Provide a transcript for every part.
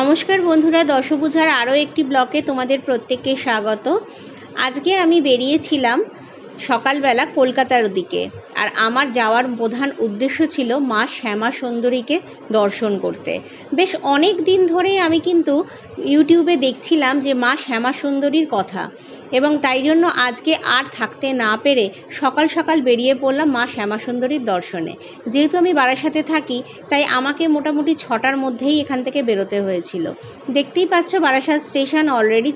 নমস্কার বন্ধুরা, দশভুজার আরও একটি ব্লকে তোমাদের প্রত্যেককে স্বাগত। আজকে আমি বেরিয়েছিলাম সকালবেলা কলকাতার দিকে, আর আমার যাওয়ার প্রধান উদ্দেশ্য ছিল মা শ্যামা সুন্দরীকে দর্শন করতে। বেশ অনেক দিন ধরেই আমি কিন্তু ইউটিউবে দেখছিলাম যে মা শ্যামা সুন্দরীর কথা, এবং তাই জন্য আজকে আর থাকতে না পেরে সকাল সকাল বেরিয়ে পড়লাম মা শ্যামা সুন্দরীর দর্শনে। যেহেতু আমি বারাসাতে থাকি, তাই আমাকে মোটামুটি 6টার মধ্যেই এখান থেকে বেরোতে হয়েছিল। দেখতেই পাচ্ছ বারাসাত স্টেশন অলরেডি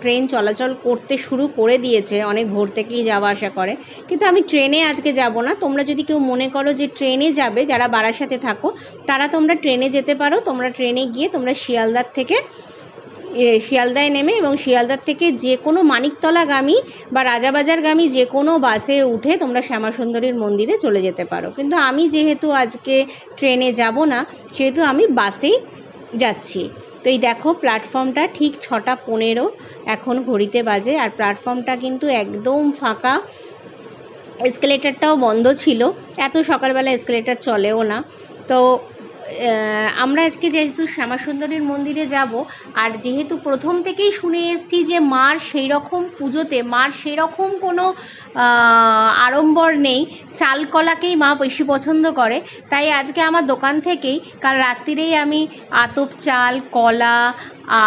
ট্রেন চলাচল করতে শুরু করে দিয়েছে, অনেক ভোর থেকেই যাওয়া আসা করে। কিন্তু আমি ট্রেনে আজকে যাব না। তোমরা যদি কেউ মনে করো যে ট্রেনে যাবে, যারা বারাসাতে থাকো তারা তোমরা ট্রেনে যেতে পারো। তোমরা ট্রেনে গিয়ে তোমরা শিয়ালদায় নেমে এবং শিয়ালদার থেকে যে কোনো মানিকতলাগামী বা রাজাবাজারগামী যে কোনো বাসে উঠে তোমরা শ্যামাসুন্দরীর মন্দিরে চলে যেতে পারো। কিন্তু আমি যেহেতু আজকে ট্রেনে যাব না, সেহেতু আমি বাসেই যাচ্ছি। তো এই দেখো, প্ল্যাটফর্মটা ঠিক 6:15 এখন ঘড়িতে বাজে, আর প্ল্যাটফর্মটা কিন্তু একদম ফাঁকা। এসকেলেটারটাও বন্ধ ছিল, এত সকালবেলা এসকেলেটার চলেও না। তো আমরা আজকে যেহেতু শ্যামাসুন্দরীর মন্দিরে যাব, আর যেহেতু প্রথম থেকেই শুনে এসেছি যে মার সেই রকম পুজোতে মার সেই রকম কোনো আড়ম্বর নেই, চালকলাকেই মা বেশি পছন্দ করে, তাই আজকে আমার দোকান থেকেই কাল রাত্রিরেই আমি আতপ চাল, কলা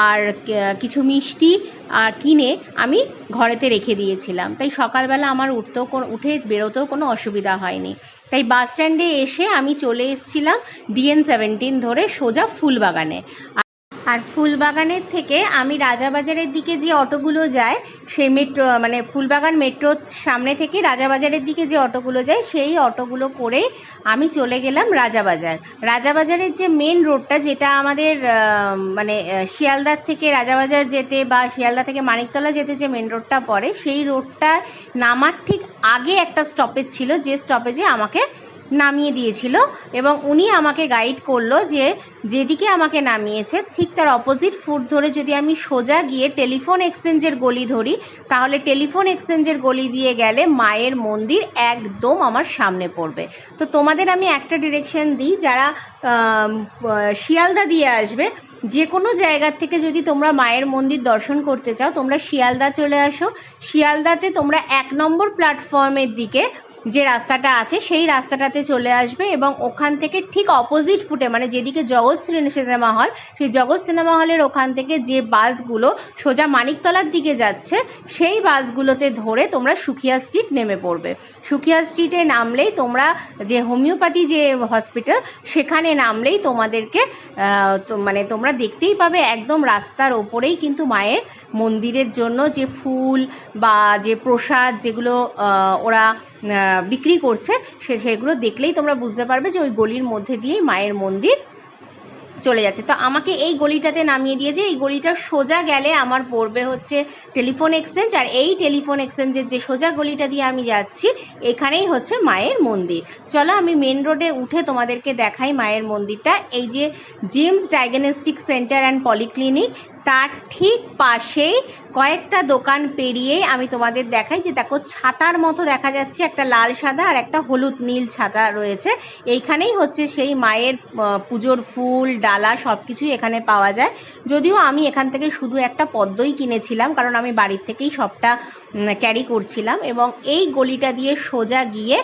আর কিছু মিষ্টি আর কিনে আমি ঘরেতে রেখে দিয়েছিলাম। তাই সকালবেলা আমার উঠে বেরোতেও কোনো অসুবিধা হয়নি। তাই বাস স্ট্যান্ডে এসে আমি চলে এসেছিলাম DN-17 ধরে সোজা ফুলবাগানে। আর ফুলবাগানের থেকে আমি রাজাবাজারের দিকে যে অটোগুলো যায়, সেই ফুলবাগান মেট্রোর সামনে থেকে রাজাবাজারের দিকে যে অটোগুলো যায়, সেই অটোগুলো করেই আমি চলে গেলাম রাজাবাজারের যে মেন রোডটা, যেটা আমাদের শিয়ালদার থেকে রাজাবাজার যেতে বা শিয়ালদা থেকে মানিকতলা যেতে যে মেন রোডটা পড়ে, সেই রোডটা নামার ঠিক আগে একটা স্টপেজ ছিল, যে স্টপেজে আমাকে নামিয়ে দিয়েছিল, এবং উনি আমাকে গাইড করলো যে যেদিকে আমাকে নামিয়েছে ঠিক তার অপোজিট ফুট ধরে যদি আমি সোজা গিয়ে টেলিফোন এক্সচেঞ্জের গলি ধরি, তাহলে টেলিফোন এক্সচেঞ্জের গলি দিয়ে গেলে মায়ের মন্দির একদম আমার সামনে পড়বে। তো তোমাদের আমি একটা ডিরেকশন দিই, যারা শিয়ালদা দিয়ে আসবে, যে কোনো জায়গার থেকে যদি তোমরা মায়ের মন্দির দর্শন করতে চাও, তোমরা শিয়ালদা চলে আসো। শিয়ালদাতে তোমরা 1 নম্বর প্ল্যাটফর্মের দিকে যে রাস্তাটা আছে, সেই রাস্তাটাতে চলে আসবে, এবং ওখান থেকে ঠিক অপোজিট ফুটে, যেদিকে জগৎ সিনেমা হল, সেই জগৎ সিনেমা হলের ওখান থেকে যে বাসগুলো সোজা মানিকতলার দিকে যাচ্ছে, সেই বাসগুলোতে ধরে তোমরা সুখিয়া স্ট্রিট নেমে পড়বে। সুখিয়া স্ট্রিটে নামলেই তোমরা যে হোমিওপ্যাথি যে হসপিটাল, সেখানে নামলেই তোমাদেরকে তোমরা দেখতেই পাবে একদম রাস্তার ওপরেই কিন্তু মায়ের মন্দিরের জন্য যে ফুল বা যে প্রসাদ যেগুলো ওরা বিক্রি করছে, সেগুলো দেখলেই তোমরা বুঝতে পারবে যে ওই গলির মধ্যে দিয়েই মায়ের মন্দির চলে যাচ্ছে। তো আমাকে এই গলিটাতে নামিয়ে দিয়েছে। এই গলিটা সোজা গেলে আমার পড়বে হচ্ছে টেলিফোন এক্সচেঞ্জ, আর এই টেলিফোন এক্সচেঞ্জের যে সোজা গলিটা দিয়ে আমি যাচ্ছি, এখানেই হচ্ছে মায়ের মন্দির। চলো আমি মেন রোডে উঠে তোমাদেরকে দেখাই মায়ের মন্দিরটা। এই যে James diagnostic centre and polyclinic, তার ঠিক পাশেই কয়েকটা দোকান পেরিয়ে আমি তোমাদের দেখাই যে দেখো, ছাতার মতো দেখা যাচ্ছে, একটা লাল সাদা আর একটা হলুদ নীল ছাতা রয়েছে। এইখানেই হচ্ছে সেই মায়ের পুজোর ফুল, ডালা সব কিছুই এখানে পাওয়া যায়। যদিও আমি এখান থেকে শুধু একটা পদ্মই কিনেছিলাম, কারণ আমি বাড়ির থেকেই সবটা ক্যারি করছিলাম। এবং এই গলিটা দিয়ে সোজা গিয়ে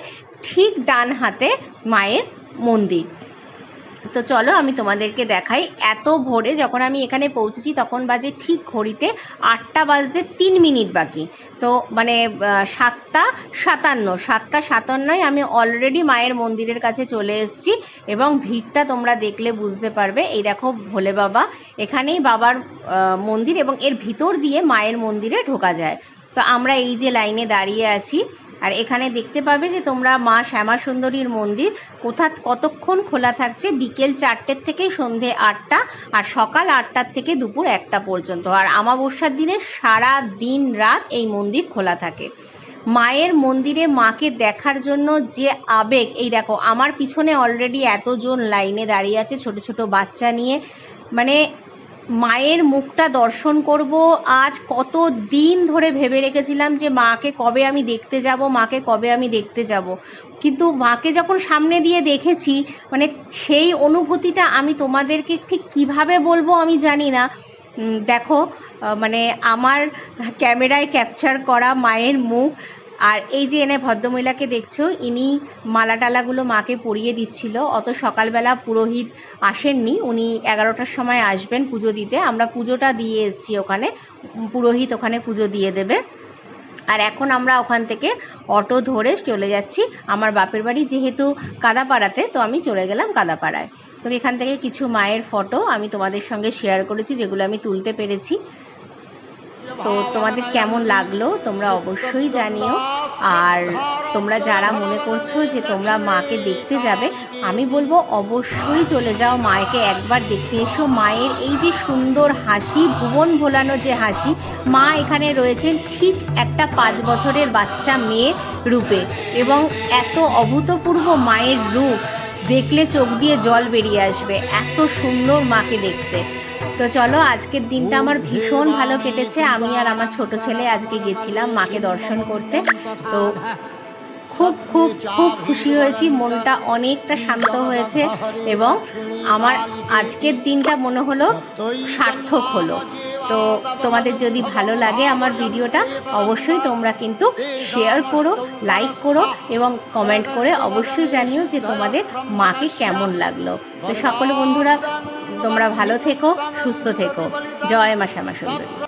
ঠিক ডান হাতে মায়ের মন্দির। তো চলো আমি তোমাদেরকে দেখাই। এত ভোরে যখন আমি এখানে পৌঁছেছি, তখন বাজে ঠিক ঘড়িতে 8টা বাজতে 3 মিনিট বাকি। তো 7:57 আমি অলরেডি মায়ের মন্দিরের কাছে চলে এসেছি, এবং ভিড়টা তোমরা দেখলে বুঝতে পারবে। এই দেখো ভোলে বাবা, এখানেই বাবার মন্দির, এবং এর ভিতর দিয়ে মায়ের মন্দিরে ঢোকা যায়। তো আমরা এই যে লাইনে দাঁড়িয়ে আছি, আর এখানে দেখতে পাবে যে তোমরা মা শ্যামা সুন্দরীর মন্দির কতক্ষণ খোলা থাকছে। বিকেল 4টে থেকে সন্ধে 8টা, আর সকাল 8টার থেকে দুপুর 1টা পর্যন্ত। আর আমাবস্যার দিনে সারা দিন রাত এই মন্দির খোলা থাকে। মায়ের মন্দিরে মাকে দেখার জন্য যে আবেগ, এই দেখো আমার পিছনে অলরেডি এতজন লাইনে দাঁড়িয়ে আছে ছোট ছোট বাচ্চা নিয়ে। মায়ের মুখটা দর্শন করব। আজ কত দিন ধরে ভেবে রেখেছিলাম যে মাকে কবে আমি দেখতে যাব, মাকে কবে আমি দেখতে যাব, কিন্তু মাকে যখন সামনে দিয়ে দেখেছি, মানে সেই অনুভূতিটা আমি তোমাদেরকে ঠিক কিভাবে বলবো আমি জানি না। দেখো, মানে আমার ক্যামেরায় ক্যাপচার করা মায়ের মুখ। আর এই যে এনে ভদ্রমহিলাকে দেখছো, ইনি মালা টালাগুলো মাকে পরিয়ে দিচ্ছিল। অত সকালবেলা পুরোহিত আসেননি, উনি 11টার সময় আসবেন পুজো দিতে। আমরা পুজোটা দিয়ে এসেছি ওখানে, পুরোহিত ওখানে পুজো দিয়ে দেবে। আর এখন আমরা ওখান থেকে অটো ধরে চলে যাচ্ছি আমার বাপের বাড়ি, যেহেতু কাদাপাড়াতে, তো আমি চলে গেলাম কাদাপাড়ায়। তো এখান থেকে কিছু মায়ের ফটো আমি তোমাদের সঙ্গে শেয়ার করেছি, যেগুলো আমি তুলতে পেরেছি। তো তোমাদের কেমন লাগলো তোমরা অবশ্যই জানিও। আর তোমরা যারা মনে করছো যে তোমরা মাকে দেখতে যাবে, আমি বলবো অবশ্যই চলে যাও, মাকে একবার দেখে এসো। মায়ের এই যে সুন্দর হাসি, ভুবন ভোলানো যে হাসি, মা এখানে রয়েছেন ঠিক একটা 5 বছরের বাচ্চা মেয়ে রূপে, এবং এত অভূতপূর্ব মায়ের রূপ দেখলে চোখ দিয়ে জল বেরিয়ে আসবে, এত সুন্দর মাকে দেখতে। তো চলো, আজকের দিনটা আমার ভীষণ ভালো কেটেছে। আমি আর আমার ছোট ছেলে আজকে গেছিলাম মাকে দর্শন করতে। তো খুব খুব খুব খুশি হয়েছি, মনটা অনেকটা শান্ত হয়েছে, এবং আমার আজকের দিনটা মনে হলো সার্থক হলো। তো তোমাদের যদি ভালো লাগে আমার ভিডিওটা, অবশ্যই তোমরা কিন্তু শেয়ার করো, লাইক করো, এবং কমেন্ট করে অবশ্যই জানিও যে তোমাদের মাকে কেমন লাগলো। তো সকল বন্ধুরা তোমরা ভালো থেকো, সুস্থ থেকো। জয় মা শ্যামা সুন্দরী।